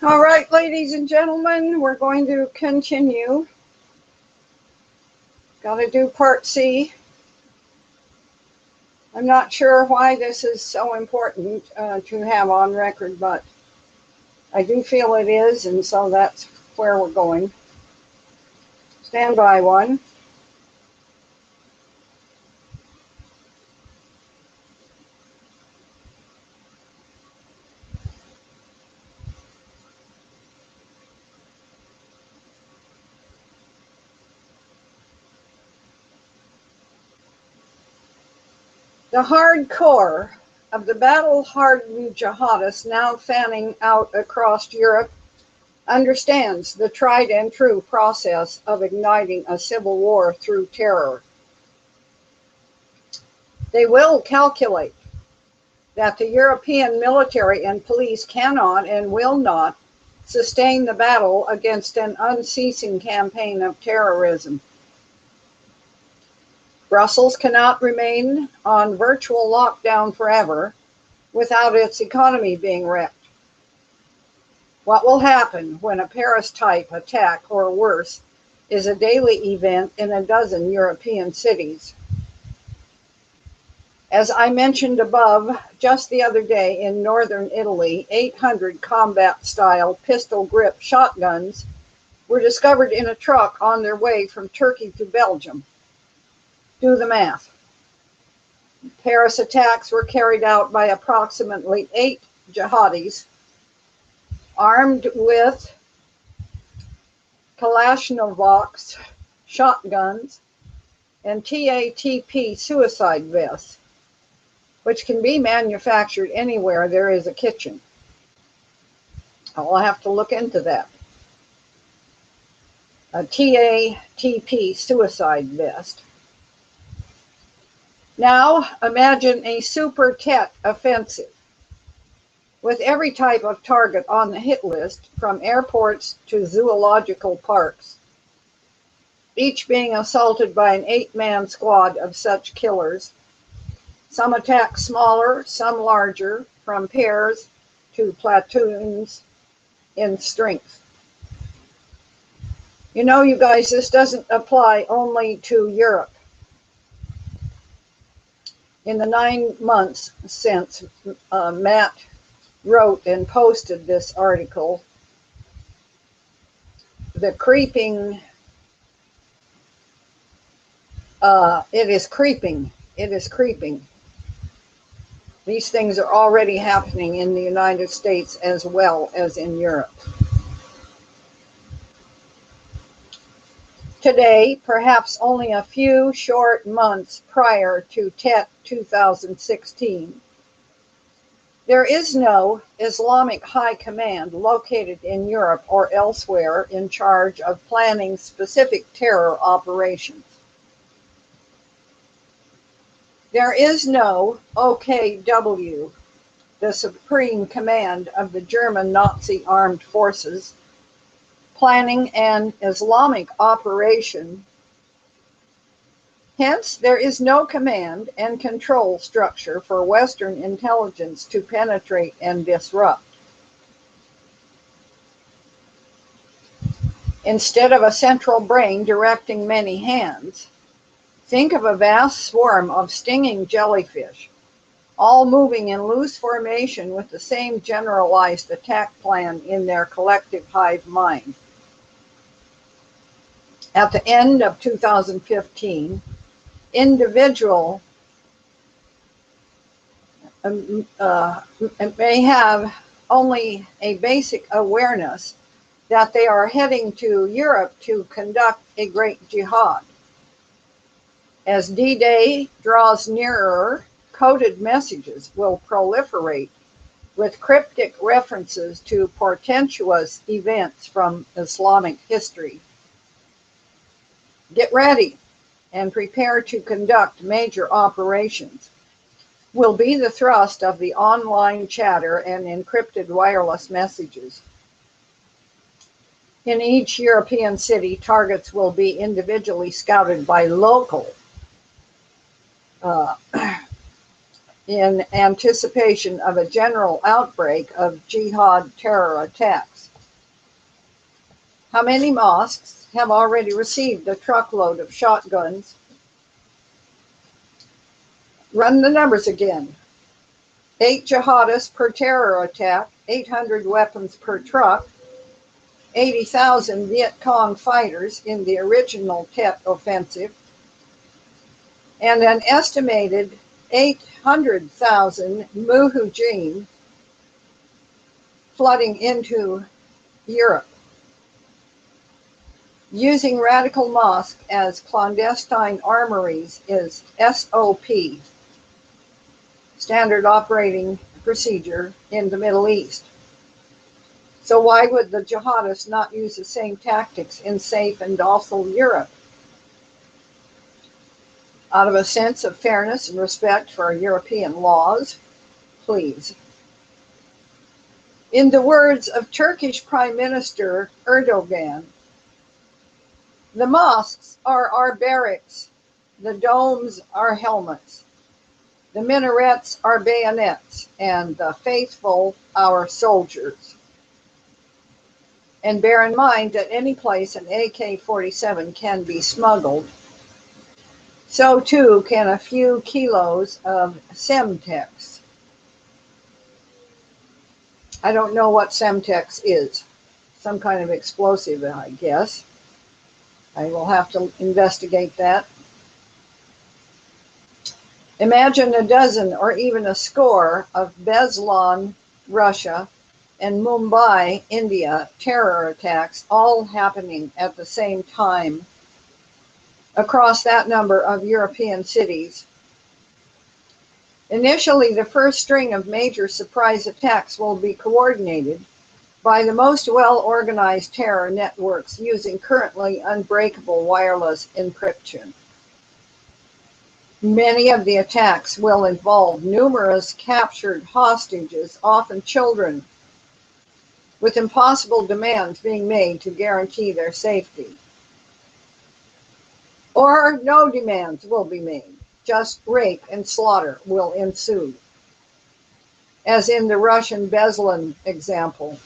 All right, ladies and gentlemen, we're going to continue. Got to do part C. I'm not sure why this is so important to have on record, but I do feel it is, and so that's where we're going. Stand by one. The hardcore of the battle-hardened jihadists now fanning out across Europe understands the tried and true process of igniting a civil war through terror. They will calculate that the European military and police cannot and will not sustain the battle against an unceasing campaign of terrorism. Brussels cannot remain on virtual lockdown forever without its economy being wrecked. What will happen when a Paris-type attack or worse is a daily event in a dozen European cities? As I mentioned above, just the other day in northern Italy, 800 combat-style pistol-grip shotguns were discovered in a truck on their way from Turkey to Belgium. Do the math. Paris attacks were carried out by approximately 8 jihadis armed with Kalashnikovs, shotguns, and TATP suicide vests, which can be manufactured anywhere there is a kitchen. I'll have to look into that. A TATP suicide vest. Now imagine a super Tet offensive with every type of target on the hit list, from airports to zoological parks, each being assaulted by an 8-man squad of such killers. Some attack smaller, some larger, from pairs to platoons in strength. You know, you guys, this doesn't apply only to Europe. In the 9 months since Matt wrote and posted this article, the creeping, it is creeping. These things are already happening in the United States as well as in Europe. Today, perhaps only a few short months prior to Tet 2016, there is no Islamic high command located in Europe or elsewhere in charge of planning specific terror operations. There is no OKW, the supreme command of the German Nazi armed forces, planning an Islamic operation. Hence, there is no command and control structure for Western intelligence to penetrate and disrupt. Instead of a central brain directing many hands, think of a vast swarm of stinging jellyfish, all moving in loose formation with the same generalized attack plan in their collective hive mind. At the end of 2015, individual may have only a basic awareness that they are heading to Europe to conduct a great jihad. As D-Day draws nearer, coded messages will proliferate with cryptic references to portentous events from Islamic history. Get ready and prepare to conduct major operations will be the thrust of the online chatter and encrypted wireless messages. In each European city, targets will be individually scouted by local in anticipation of a general outbreak of jihad terror attacks. How many mosques have already received a truckload of shotguns? Run the numbers again. 8 jihadists per terror attack, 800 weapons per truck, 80,000 Viet Cong fighters in the original Tet offensive, and an estimated 800,000 mujahideen flooding into Europe, using radical mosques as clandestine armories is SOP, standard operating procedure in the Middle East. So why would the jihadists not use the same tactics in safe and docile Europe? Out of a sense of fairness and respect for European laws, please. In the words of Turkish Prime Minister Erdogan, the mosques are our barracks, the domes are helmets, the minarets are bayonets, and the faithful our soldiers. And bear in mind that any place an AK-47 can be smuggled, so too can a few kilos of Semtex. I don't know what Semtex is. Some kind of explosive, I guess. I will have to investigate that. Imagine a dozen or even a score of Beslan, Russia, and Mumbai, India, terror attacks all happening at the same time across that number of European cities. Initially, the first string of major surprise attacks will be coordinated by the most well-organized terror networks using currently unbreakable wireless encryption. Many of the attacks will involve numerous captured hostages, often children, with impossible demands being made to guarantee their safety. Or no demands will be made, just rape and slaughter will ensue, as in the Russian Beslan example.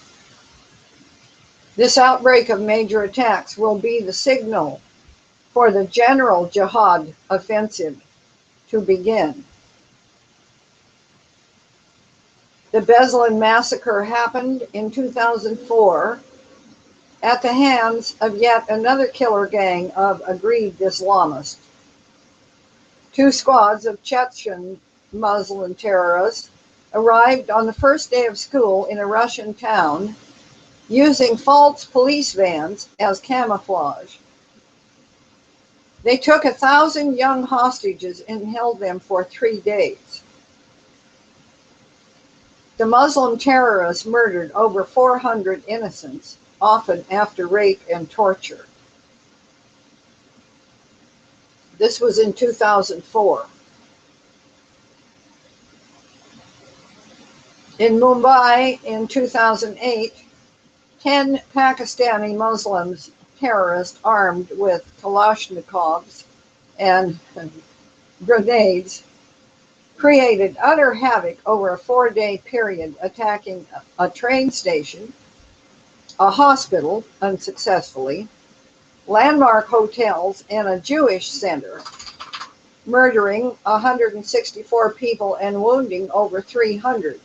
This outbreak of major attacks will be the signal for the general jihad offensive to begin. The Beslan massacre happened in 2004 at the hands of yet another killer gang of aggrieved Islamists. 2 squads of Chechen Muslim terrorists arrived on the first day of school in a Russian town using false police vans as camouflage. They took 1,000 young hostages and held them for 3 days. The Muslim terrorists murdered over 400 innocents, often after rape and torture. This was in 2004. In Mumbai in 2008, 10 Pakistani Muslims, terrorists armed with Kalashnikovs and grenades, created utter havoc over a 4-day period, attacking a train station, a hospital unsuccessfully, landmark hotels, and a Jewish center, murdering 164 people and wounding over 300.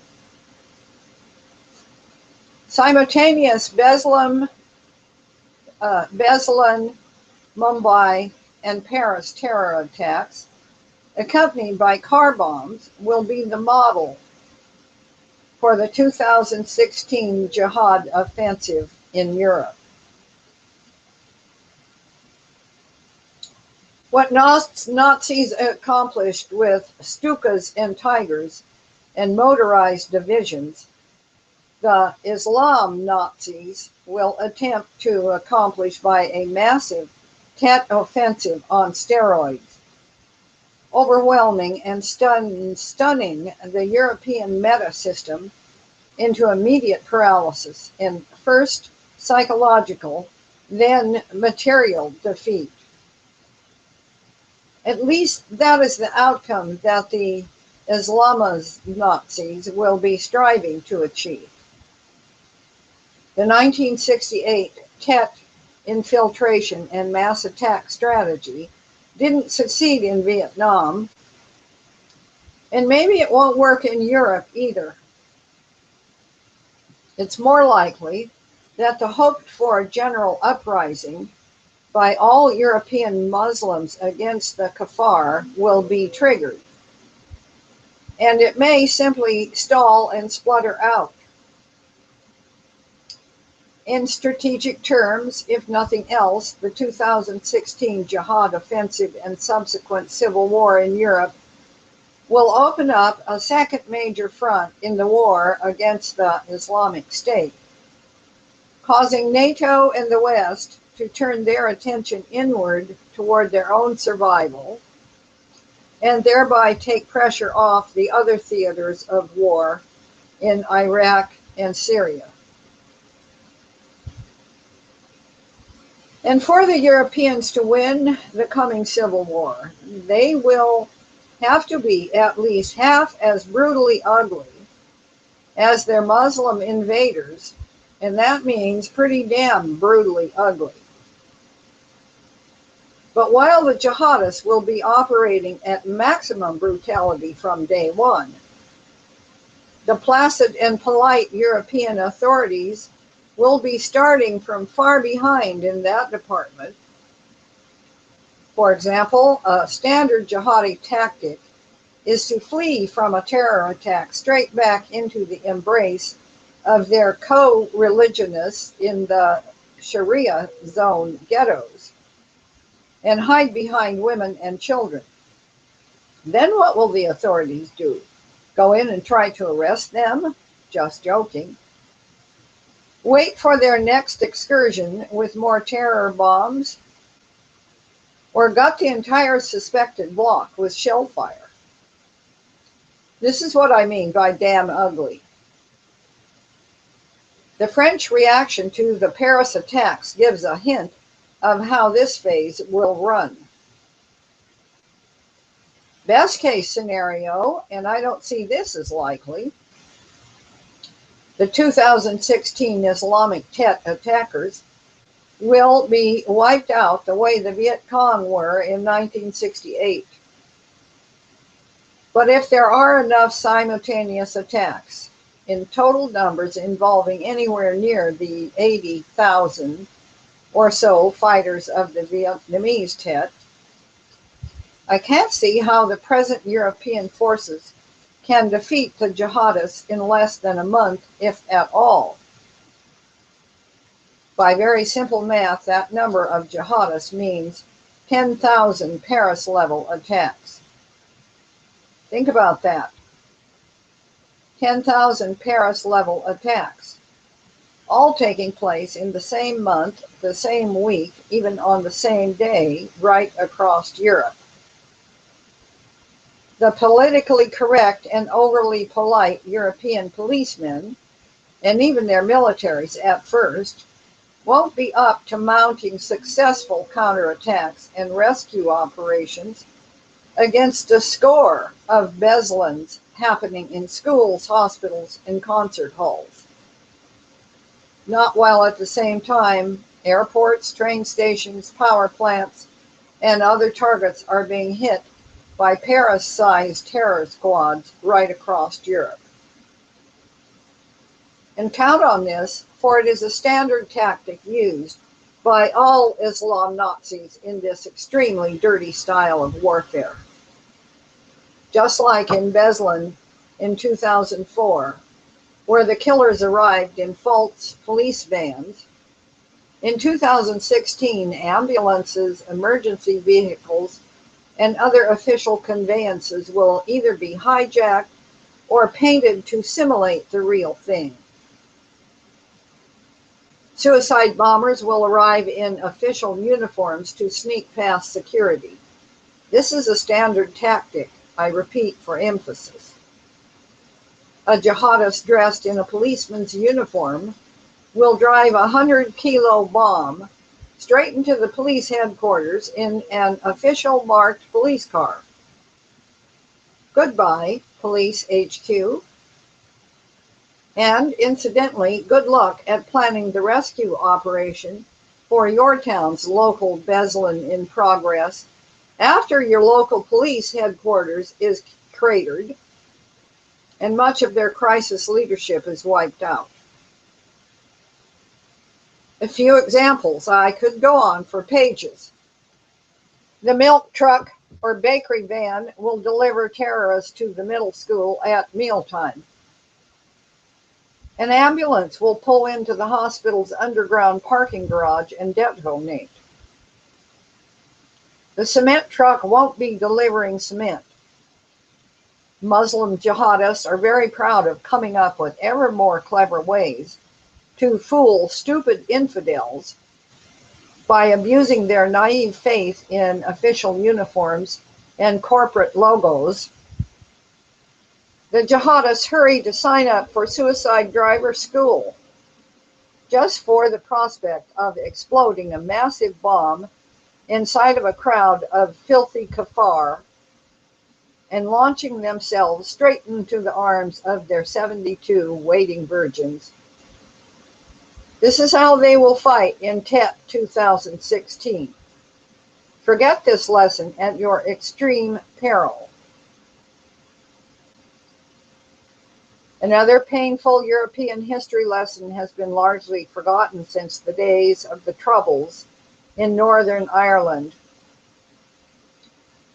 Simultaneous Beslan, Mumbai, and Paris terror attacks, accompanied by car bombs, will be the model for the 2016 jihad offensive in Europe. What Nazis accomplished with Stukas and Tigers and motorized divisions, the Islam Nazis will attempt to accomplish by a massive Tet offensive on steroids, overwhelming and stunning the European meta system into immediate paralysis in first psychological, then material defeat. At least that is the outcome that the Islamist Nazis will be striving to achieve. The 1968 Tet infiltration and mass attack strategy didn't succeed in Vietnam, and maybe it won't work in Europe either. It's more likely that the hoped-for general uprising by all European Muslims against the Kafar will be triggered, and it may simply stall and splutter out. In strategic terms, if nothing else, the 2016 jihad offensive and subsequent civil war in Europe will open up a second major front in the war against the Islamic State, causing NATO and the West to turn their attention inward toward their own survival and thereby take pressure off the other theaters of war in Iraq and Syria. And for the Europeans to win the coming civil war, they will have to be at least half as brutally ugly as their Muslim invaders, and that means pretty damn brutally ugly. But while the jihadists will be operating at maximum brutality from day one, the placid and polite European authorities will be starting from far behind in that department. For example, a standard jihadi tactic is to flee from a terror attack straight back into the embrace of their co-religionists in the Sharia zone ghettos and hide behind women and children. Then what will the authorities do? Go in and try to arrest them? Just joking. Wait for their next excursion with more terror bombs? Or gut the entire suspected block with shell fire? This is what I mean by damn ugly. The French reaction to the Paris attacks gives a hint of how this phase will run. Best case scenario, and I don't see this as likely, the 2016 Islamic Tet attackers will be wiped out the way the Viet Cong were in 1968. But if there are enough simultaneous attacks in total numbers involving anywhere near the 80,000 or so fighters of the Vietnamese Tet, I can't see how the present European forces can defeat the jihadists in less than a month, if at all. By very simple math, that number of jihadists means 10,000 Paris-level attacks. Think about that. 10,000 Paris-level attacks, all taking place in the same month, the same week, even on the same day, right across Europe. The politically correct and overly polite European policemen, and even their militaries at first, won't be up to mounting successful counterattacks and rescue operations against a score of Beslins happening in schools, hospitals, and concert halls. Not while at the same time airports, train stations, power plants, and other targets are being hit by Paris-sized terror squads right across Europe. And count on this, for it is a standard tactic used by all Islam Nazis in this extremely dirty style of warfare. Just like in Beslin in 2004, where the killers arrived in false police vans, in 2016, ambulances, emergency vehicles, and other official conveyances will either be hijacked or painted to simulate the real thing. Suicide bombers will arrive in official uniforms to sneak past security. This is a standard tactic, I repeat for emphasis. A jihadist dressed in a policeman's uniform will drive a 100-kilo bomb straight into the police headquarters in an official marked police car. Goodbye, Police HQ. And incidentally, good luck at planning the rescue operation for your town's local Beslan in progress after your local police headquarters is cratered and much of their crisis leadership is wiped out. A few examples. I could go on for pages. The milk truck or bakery van will deliver terrorists to the middle school at mealtime. An ambulance will pull into the hospital's underground parking garage and detonate. The cement truck won't be delivering cement. Muslim jihadists are very proud of coming up with ever more clever ways to fool stupid infidels by abusing their naive faith in official uniforms and corporate logos. The jihadists hurry to sign up for suicide driver school just for the prospect of exploding a massive bomb inside of a crowd of filthy kafar and launching themselves straight into the arms of their 72 waiting virgins. This is how they will fight in Tet 2016. Forget this lesson at your extreme peril. Another painful European history lesson has been largely forgotten since the days of the Troubles in Northern Ireland.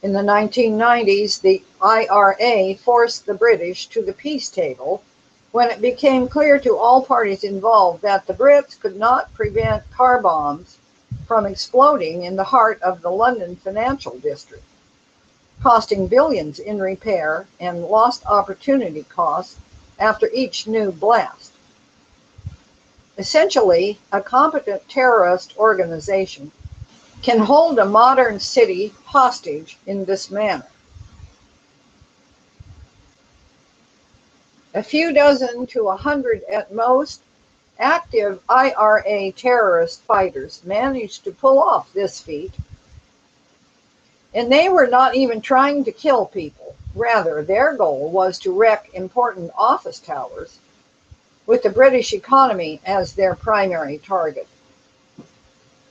In the 1990s, the IRA forced the British to the peace table when it became clear to all parties involved that the Brits could not prevent car bombs from exploding in the heart of the London financial district, costing billions in repair and lost opportunity costs after each new blast. Essentially, a competent terrorist organization can hold a modern city hostage in this manner. A few dozen to 100 at most active IRA terrorist fighters managed to pull off this feat. And they were not even trying to kill people. Rather, their goal was to wreck important office towers with the British economy as their primary target.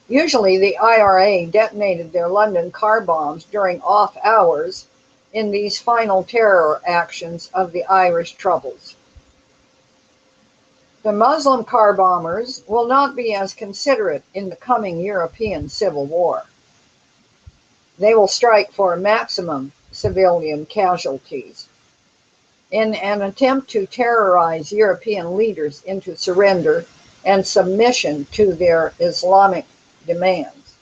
Usually, the IRA detonated their London car bombs during off hours in these final terror actions of the Irish Troubles. The Muslim car bombers will not be as considerate in the coming European civil war. They will strike for maximum civilian casualties in an attempt to terrorize European leaders into surrender and submission to their Islamic demands.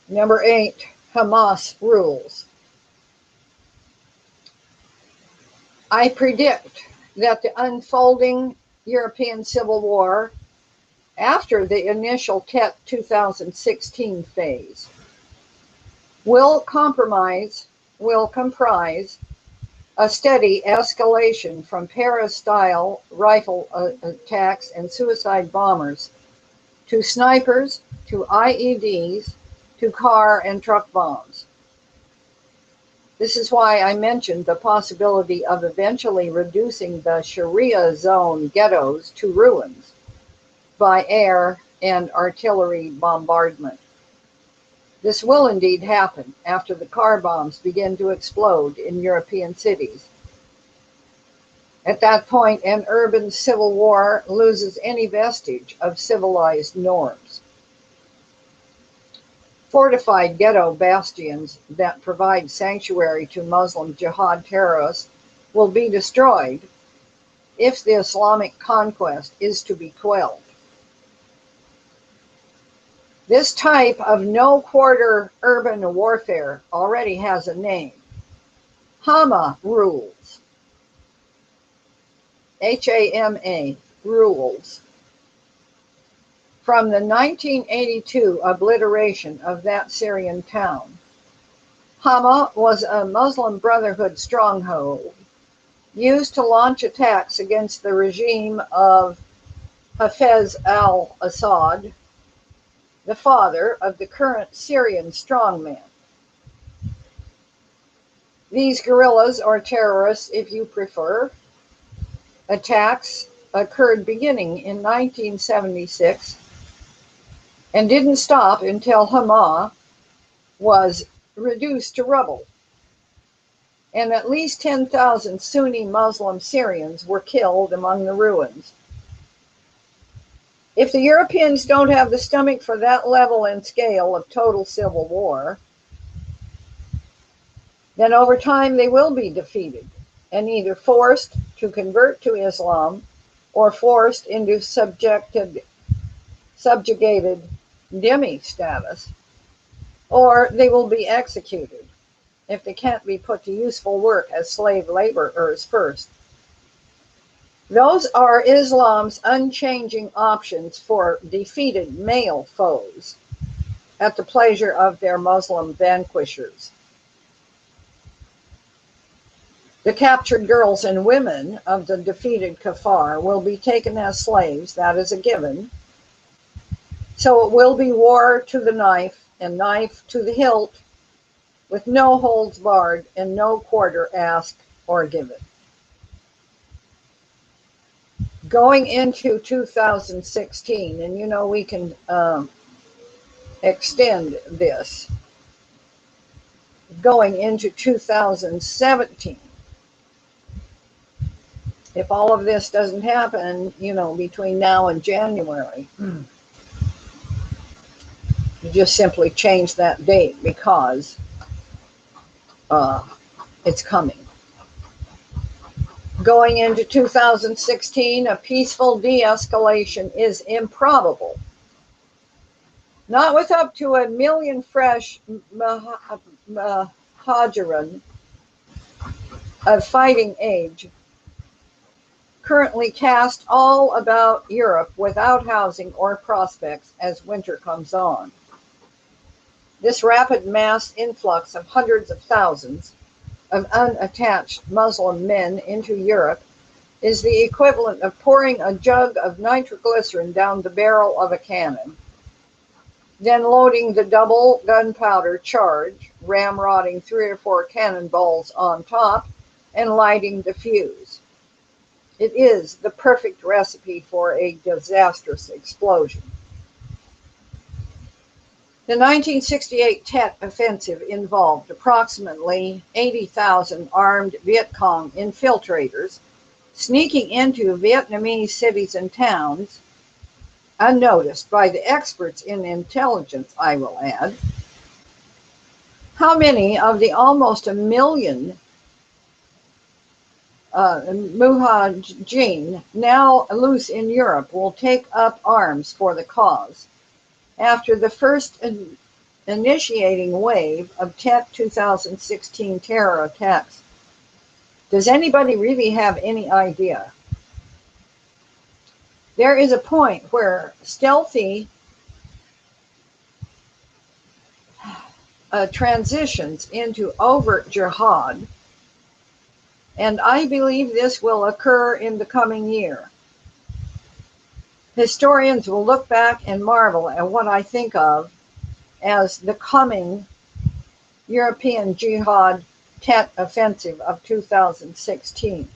Number 8, Hamas rules. I predict that the unfolding European civil war after the initial Tet 2016 phase will comprise a steady escalation from Paris-style rifle attacks and suicide bombers to snipers, to IEDs, to car and truck bombs. This is why I mentioned the possibility of eventually reducing the Sharia zone ghettos to ruins by air and artillery bombardment. This will indeed happen after the car bombs begin to explode in European cities. At that point, an urban civil war loses any vestige of civilized norms. Fortified ghetto bastions that provide sanctuary to Muslim jihad terrorists will be destroyed if the Islamic conquest is to be quelled. This type of no-quarter urban warfare already has a name. Hama rules. H-A-M-A, rules. From the 1982 obliteration of that Syrian town, Hama was a Muslim Brotherhood stronghold used to launch attacks against the regime of Hafez al-Assad, the father of the current Syrian strongman. These guerrillas, or terrorists if you prefer, attacks occurred beginning in 1976 and didn't stop until Hama was reduced to rubble, and at least 10,000 Sunni Muslim Syrians were killed among the ruins. If the Europeans don't have the stomach for that level and scale of total civil war, then over time they will be defeated and either forced to convert to Islam or forced into subjugated dhimmi status, or they will be executed if they can't be put to useful work as slave laborers first. Those are Islam's unchanging options for defeated male foes at the pleasure of their Muslim vanquishers. The captured girls and women of the defeated Kafar will be taken as slaves, that is a given. So it will be war to the knife and knife to the hilt, with no holds barred and no quarter asked or given. Going into 2016, and you know we can extend this, going into 2017, if all of this doesn't happen, you know, between now and January, you just simply change that date because it's coming. Going into 2016, a peaceful de-escalation is improbable. Not with up to 1 million fresh Muhajirin of fighting age, currently cast all about Europe without housing or prospects as winter comes on. This rapid mass influx of hundreds of thousands of unattached Muslim men into Europe is the equivalent of pouring a jug of nitroglycerin down the barrel of a cannon, then loading the double gunpowder charge, ramrodding 3 or 4 cannonballs on top, and lighting the fuse. It is the perfect recipe for a disastrous explosion. The 1968 Tet Offensive involved approximately 80,000 armed Viet Cong infiltrators sneaking into Vietnamese cities and towns, unnoticed by the experts in intelligence, I will add. How many of the almost 1 million Mujahideen now loose in Europe will take up arms for the cause after the first initiating wave of Tet 2016 terror attacks? Does anybody really have any idea? There is a point where stealthy transitions into overt jihad, and I believe this will occur in the coming year. Historians will look back and marvel at what I think of as the coming European Jihad Tet Offensive of 2016.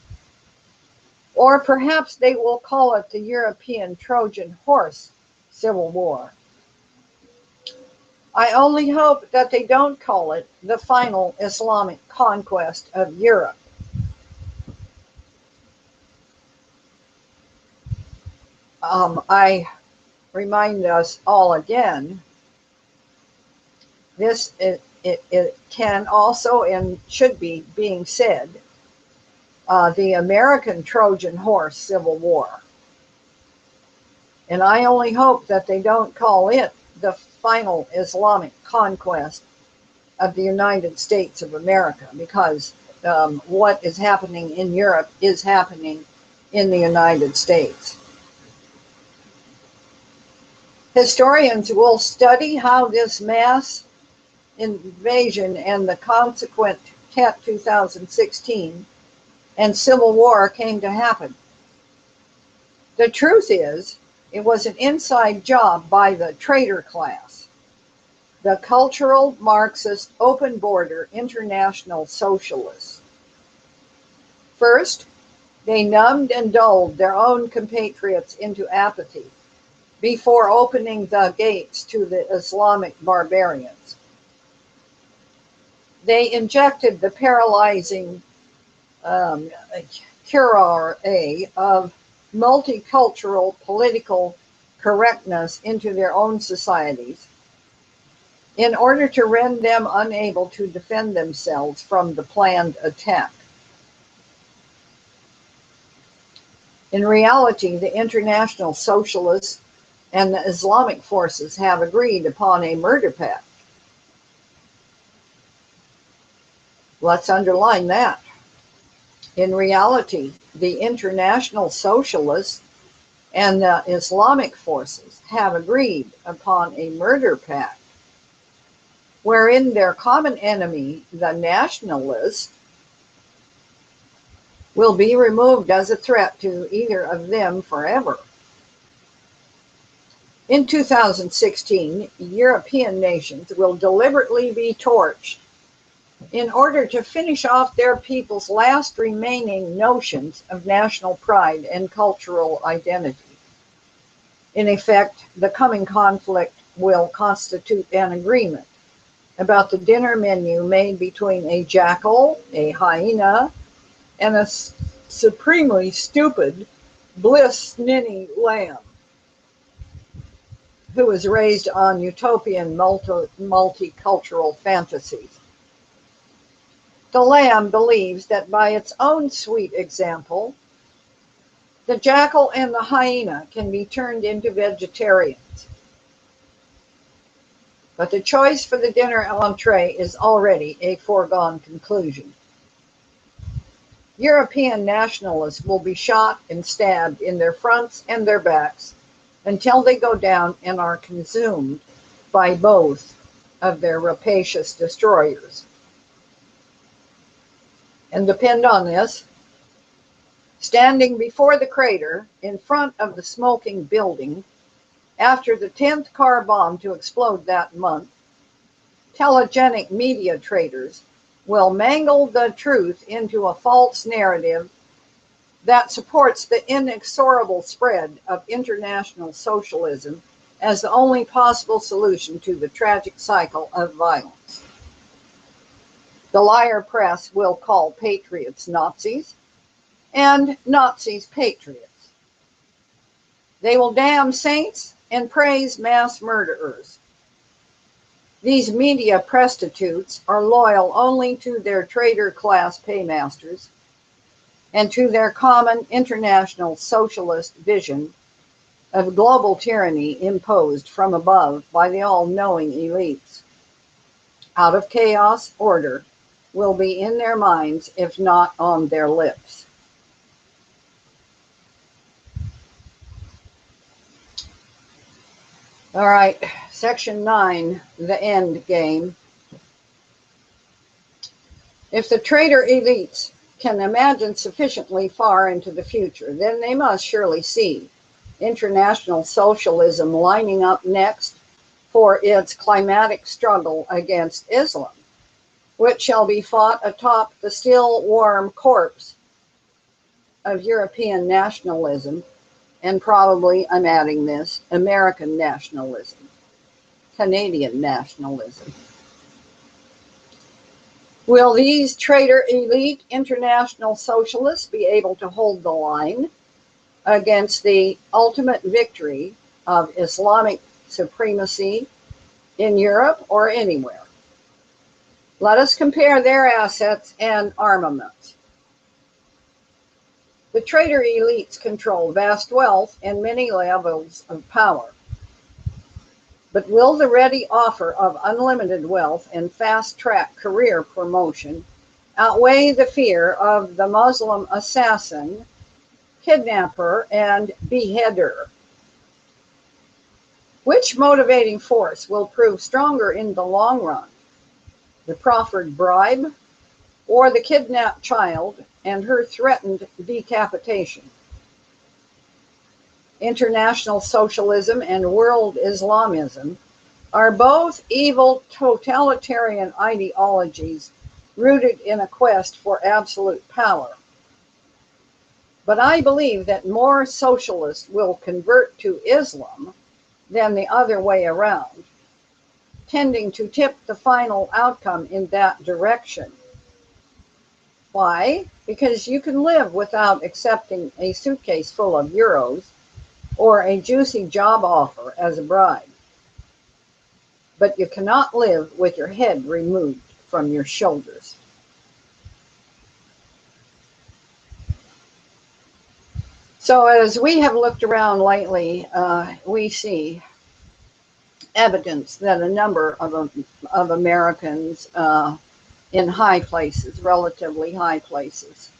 Or perhaps they will call it the European Trojan Horse Civil War. I only hope that they don't call it the final Islamic conquest of Europe. I remind us all again, this it can also and should be being said, the American Trojan Horse Civil War. And I only hope that they don't call it the final Islamic conquest of the United States of America, because what is happening in Europe is happening in the United States. Historians will study how this mass invasion and the consequent Tet 2016 and Civil War came to happen. The truth is, it was an inside job by the traitor class, the cultural Marxist open border international socialists. First, They numbed and dulled their own compatriots into apathy before opening the gates to the Islamic barbarians. They injected the paralyzing curare of multicultural political correctness into their own societies in order to render them unable to defend themselves from the planned attack. In reality, the international socialists and the Islamic forces have agreed upon a murder pact. Let's underline that. In reality, the international socialists and the Islamic forces have agreed upon a murder pact wherein their common enemy, the nationalists, will be removed as a threat to either of them forever. In 2016, European nations will deliberately be torched in order to finish off their people's last remaining notions of national pride and cultural identity. In effect, the coming conflict will constitute an agreement about the dinner menu made between a jackal, a hyena, and a supremely stupid bliss-ninny lamb who was raised on utopian multicultural fantasies. The lamb believes that by its own sweet example, the jackal and the hyena can be turned into vegetarians. But the choice for the dinner entree is already a foregone conclusion. European nationalists will be shot and stabbed in their fronts and their backs until they go down and are consumed by both of their rapacious destroyers. And depend on this, standing before the crater in front of the smoking building after the 10th car bomb to explode that month, telegenic media traders will mangle the truth into a false narrative that supports the inexorable spread of international socialism as the only possible solution to the tragic cycle of violence. The liar press will call patriots Nazis and Nazis patriots. They will damn saints and praise mass murderers. These media prostitutes are loyal only to their trader class paymasters and to their common international socialist vision of global tyranny imposed from above by the all-knowing elites. Out of chaos, order will be in their minds, if not on their lips. All right, section 9, the end game. If the trader elites can imagine sufficiently far into the future, then they must surely see international socialism lining up next for its climatic struggle against Islam, which shall be fought atop the still warm corpse of European nationalism, and probably, I'm adding this, American nationalism, Canadian nationalism. Will these traitor elite international socialists be able to hold the line against the ultimate victory of Islamic supremacy in Europe or anywhere? Let us compare their assets and armaments. The traitor elites control vast wealth and many levels of power. But will the ready offer of unlimited wealth and fast-track career promotion outweigh the fear of the Muslim assassin, kidnapper, and beheader? Which motivating force will prove stronger in the long run? The proffered bribe or the kidnapped child and her threatened decapitation? International socialism and world Islamism are both evil totalitarian ideologies rooted in a quest for absolute power. But I believe that more socialists will convert to Islam than the other way around, tending to tip the final outcome in that direction. Why? Because you can live without accepting a suitcase full of euros or a juicy job offer as a bride. But you cannot live with your head removed from your shoulders. So as we have looked around lately, we see evidence that a number of Americans in high places, relatively high places,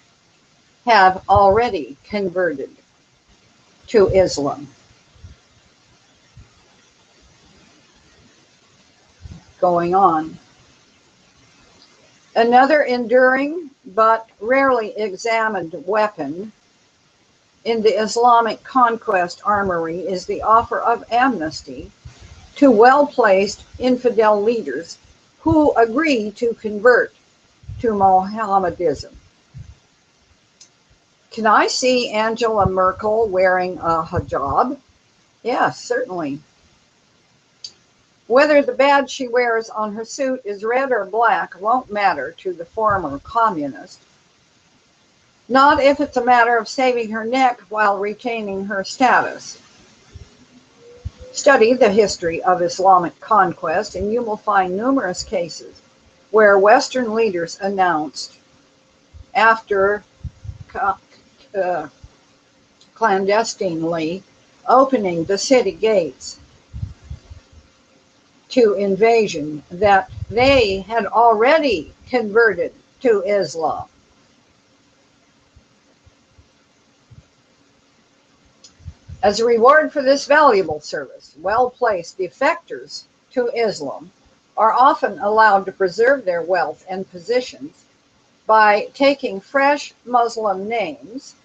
have already converted to Islam. Going on. Another enduring but rarely examined weapon in the Islamic conquest armory is the offer of amnesty to well-placed infidel leaders who agree to convert to Mohammedanism. Can I see Angela Merkel wearing a hijab? Yes, certainly. Whether the badge she wears on her suit is red or black won't matter to the former communist. Not if it's a matter of saving her neck while retaining her status. Study the history of Islamic conquest and you will find numerous cases where Western leaders announced, after clandestinely opening the city gates to invasion, that they had already converted to Islam. As a reward for this valuable service, well-placed defectors to Islam are often allowed to preserve their wealth and positions by taking fresh Muslim names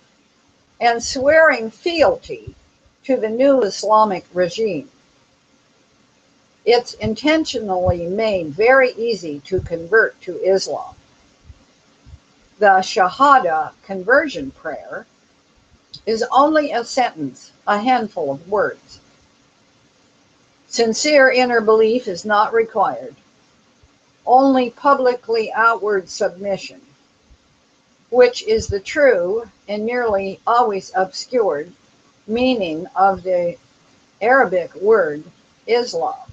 and swearing fealty to the new Islamic regime. It's intentionally made very easy to convert to Islam. The Shahada conversion prayer is only a sentence, a handful of words. Sincere inner belief is not required, only publicly outward submission, which is the true and nearly always obscured meaning of the Arabic word Islam.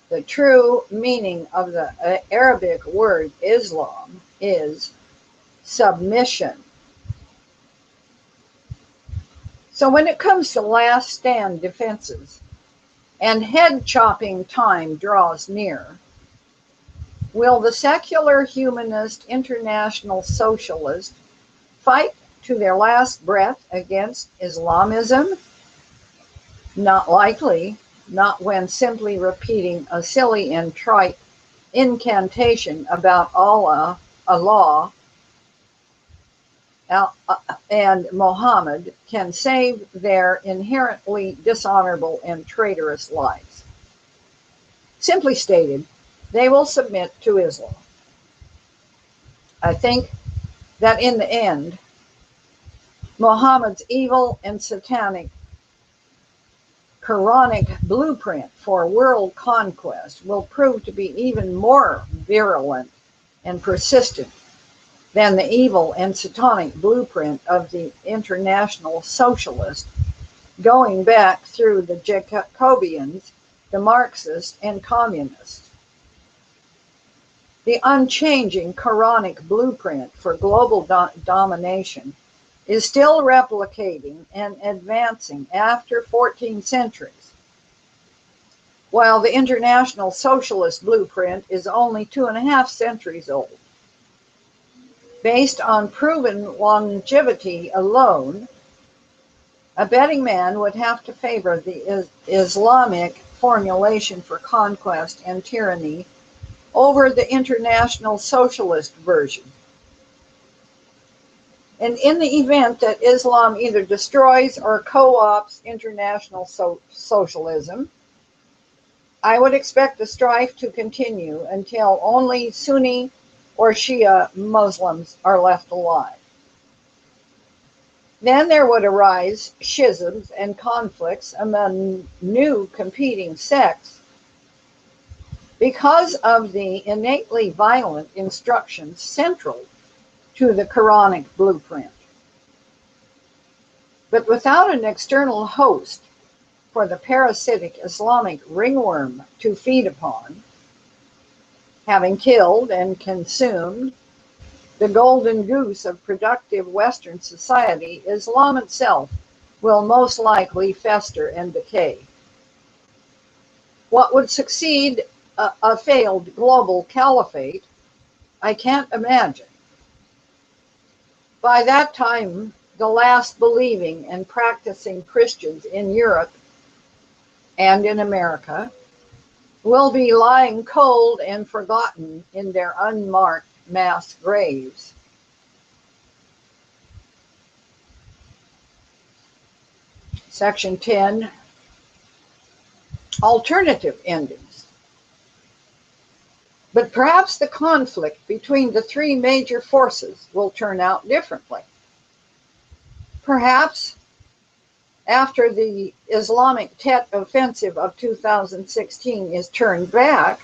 The true meaning of the Arabic word Islam is submission. So when it comes to last stand defenses and head chopping time draws near, will the secular humanist international socialist fight to their last breath against Islamism? Not likely, not when simply repeating a silly and trite incantation about Allah, and Muhammad can save their inherently dishonorable and traitorous lives. Simply stated, they will submit to Islam. I think that in the end, Muhammad's evil and satanic Quranic blueprint for world conquest will prove to be even more virulent and persistent than the evil and satanic blueprint of the international socialist, going back through the Jacobians, the Marxists, and communists. The unchanging Quranic blueprint for global domination is still replicating and advancing after 14 centuries, while the international socialist blueprint is only 2.5 centuries old. Based on proven longevity alone, a betting man would have to favor the Islamic formulation for conquest and tyranny over the international socialist version. And in the event that Islam either destroys or co-opts international socialism, I would expect the strife to continue until only Sunni or Shia Muslims are left alive. Then there would arise schisms and conflicts among new competing sects because of the innately violent instructions central to the Quranic blueprint. But without an external host for the parasitic Islamic ringworm to feed upon, having killed and consumed the golden goose of productive Western society, Islam itself will most likely fester and decay. What would succeed a failed global caliphate, I can't imagine. By that time, the last believing and practicing Christians in Europe and in America will be lying cold and forgotten in their unmarked mass graves. Section 10, alternative endings. But perhaps the conflict between the three major forces will turn out differently. Perhaps after the Islamic Tet offensive of 2016 is turned back,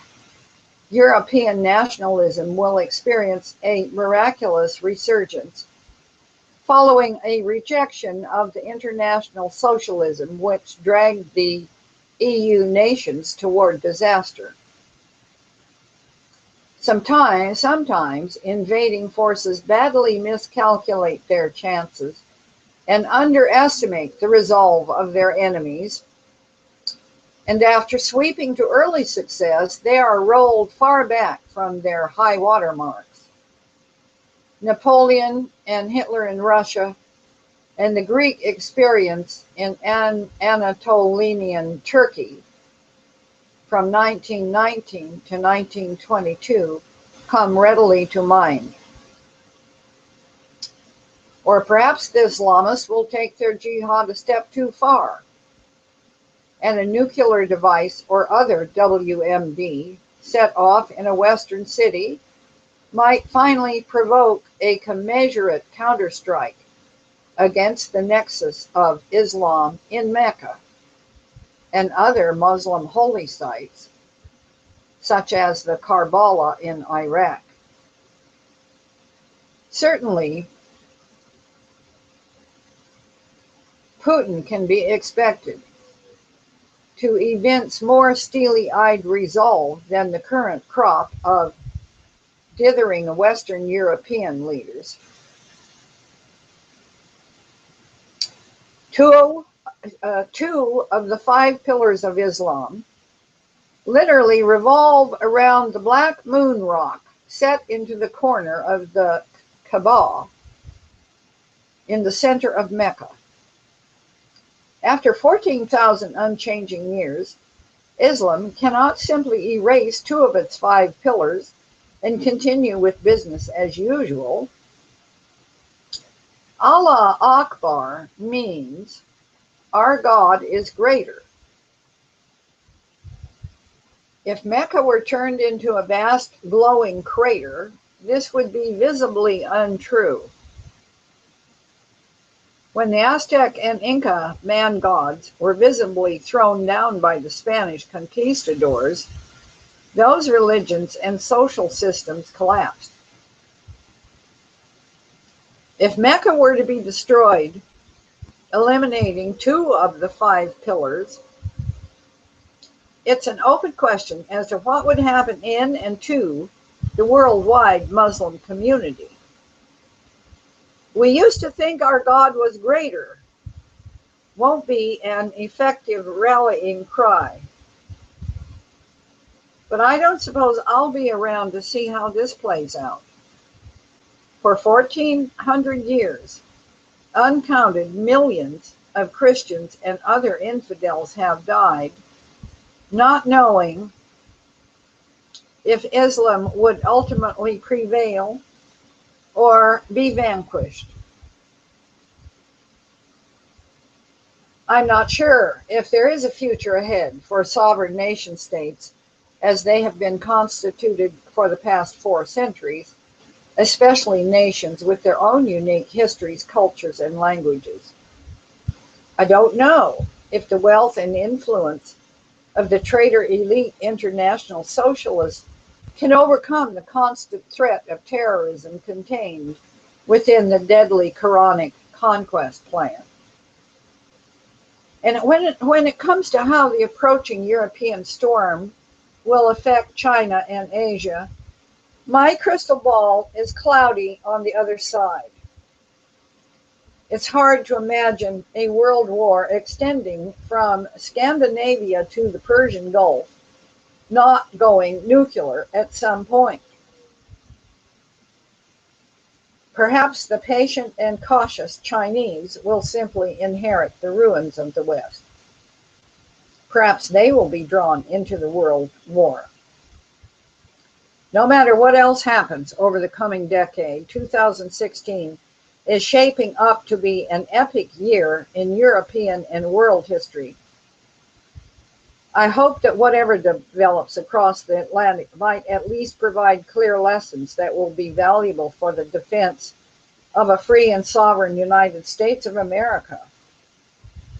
European nationalism will experience a miraculous resurgence following a rejection of the international socialism which dragged the EU nations toward disaster. Sometimes invading forces badly miscalculate their chances and underestimate the resolve of their enemies, and after sweeping to early success, they are rolled far back from their high water marks. Napoleon and Hitler in Russia, and the Greek experience in Anatolian Turkey from 1919 to 1922 come readily to mind. Or perhaps the Islamists will take their jihad a step too far, and a nuclear device or other WMD set off in a Western city might finally provoke a commensurate counterstrike against the nexus of Islam in Mecca and other Muslim holy sites, such as the Karbala in Iraq. Certainly, Putin can be expected to evince more steely-eyed resolve than the current crop of dithering Western European leaders. Two of the 5 pillars of Islam literally revolve around the black moon rock set into the corner of the Kaaba in the center of Mecca. After 14,000 unchanging years, Islam cannot simply erase 2 of its 5 pillars and continue with business as usual. Allah Akbar means our God is greater. If Mecca were turned into a vast glowing crater, this would be visibly untrue. When the Aztec and Inca man gods were visibly thrown down by the Spanish conquistadors, those religions and social systems collapsed. If Mecca were to be destroyed, eliminating 2 of the 5 pillars, it's an open question as to what would happen in and to the worldwide Muslim community. We used to think our God was greater. Won't be an effective rallying cry. But I don't suppose I'll be around to see how this plays out. For 1,400 years, uncounted millions of Christians and other infidels have died, not knowing if Islam would ultimately prevail or be vanquished. I'm not sure if there is a future ahead for sovereign nation states as they have been constituted for the past 4 centuries, especially nations with their own unique histories, cultures, and languages. I don't know if the wealth and influence of the traitor elite international socialists can overcome the constant threat of terrorism contained within the deadly Quranic conquest plan. And when it comes to how the approaching European storm will affect China and Asia, my crystal ball is cloudy on the other side. It's hard to imagine a world war extending from Scandinavia to the Persian Gulf, not going nuclear at some point. Perhaps the patient and cautious Chinese will simply inherit the ruins of the West. Perhaps they will be drawn into the world war. No matter what else happens over the coming decade, 2016 is shaping up to be an epic year in European and world history. I hope that whatever develops across the Atlantic might at least provide clear lessons that will be valuable for the defense of a free and sovereign United States of America,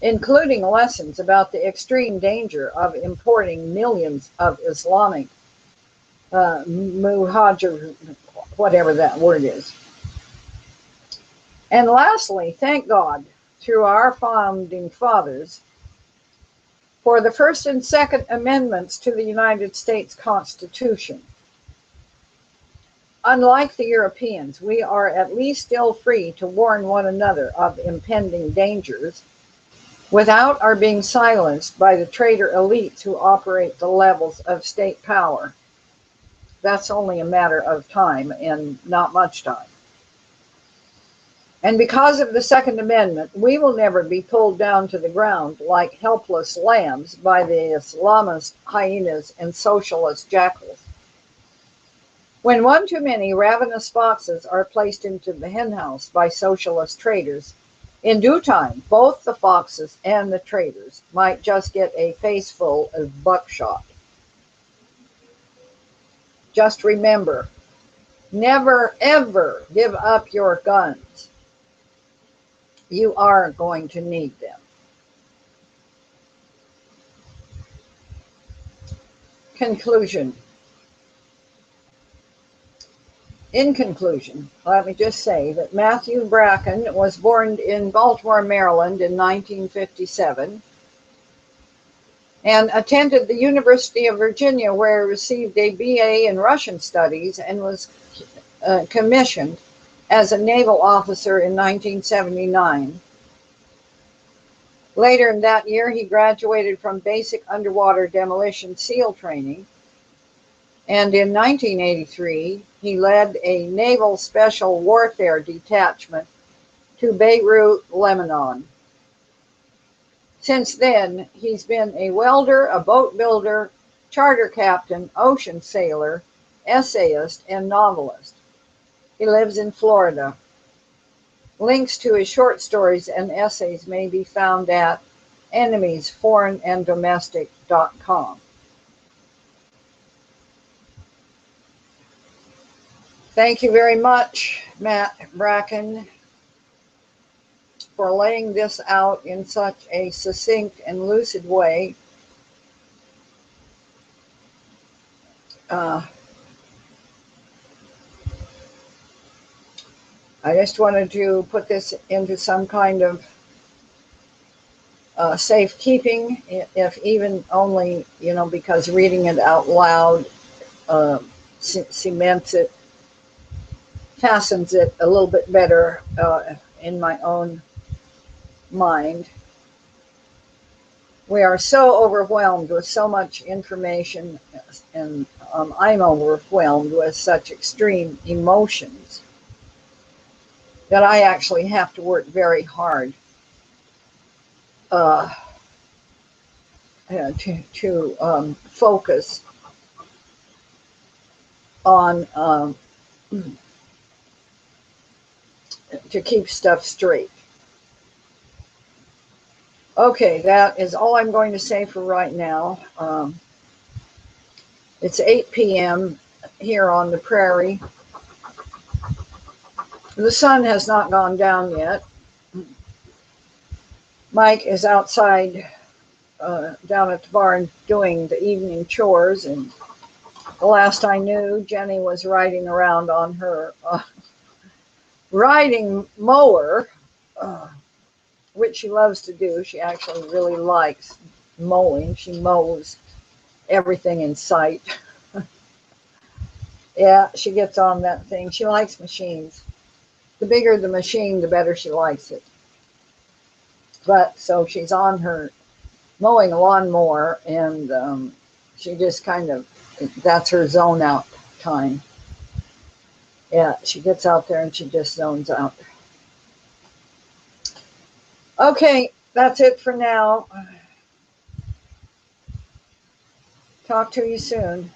including lessons about the extreme danger of importing millions of Islamic muhajir, whatever that word is. And lastly, thank God, through our founding fathers, for the First and Second Amendments to the United States Constitution. Unlike the Europeans, we are at least still free to warn one another of impending dangers without our being silenced by the traitor elites who operate the levels of state power. That's only a matter of time, and not much time. And because of the Second Amendment, we will never be pulled down to the ground like helpless lambs by the Islamist hyenas and socialist jackals. When one too many ravenous foxes are placed into the henhouse by socialist traitors, in due time, both the foxes and the traitors might just get a face full of buckshot. Just remember, never ever give up your guns. You are going to need them. Conclusion. In conclusion, let me just say that Matthew Bracken was born in Baltimore, Maryland in 1957 and attended the University of Virginia, where he received a BA in Russian Studies and was commissioned as a naval officer in 1979. Later in that year, he graduated from basic underwater demolition SEAL training. And in 1983, he led a naval special warfare detachment to Beirut, Lebanon. Since then, he's been a welder, a boat builder, charter captain, ocean sailor, essayist, and novelist. He lives in Florida. Links to his short stories and essays may be found at enemiesforeignanddomestic.com. Thank you very much, Matt Bracken, for laying this out in such a succinct and lucid way. I just wanted to put this into some kind of safekeeping, if even only, because reading it out loud cements it, fastens it a little bit better in my own mind. We are so overwhelmed with so much information, and I'm overwhelmed with such extreme emotions that I actually have to work very hard to focus on to keep stuff straight. Okay, that is all I'm going to say for right now. It's 8 p.m. here on the prairie. The sun has not gone down yet. Mike is outside down at the barn doing the evening chores, and the last I knew, Jenny was riding around on her riding mower, which she loves to do. She actually really likes mowing. She mows everything in sight. Yeah, she gets on that thing. She likes machines. The bigger the machine, the better she likes it. But so she's on her mowing a lawnmower, and she just kind of, that's her zone out time. Yeah, she gets out there and she just zones out. Okay, that's it for now. Talk to you soon.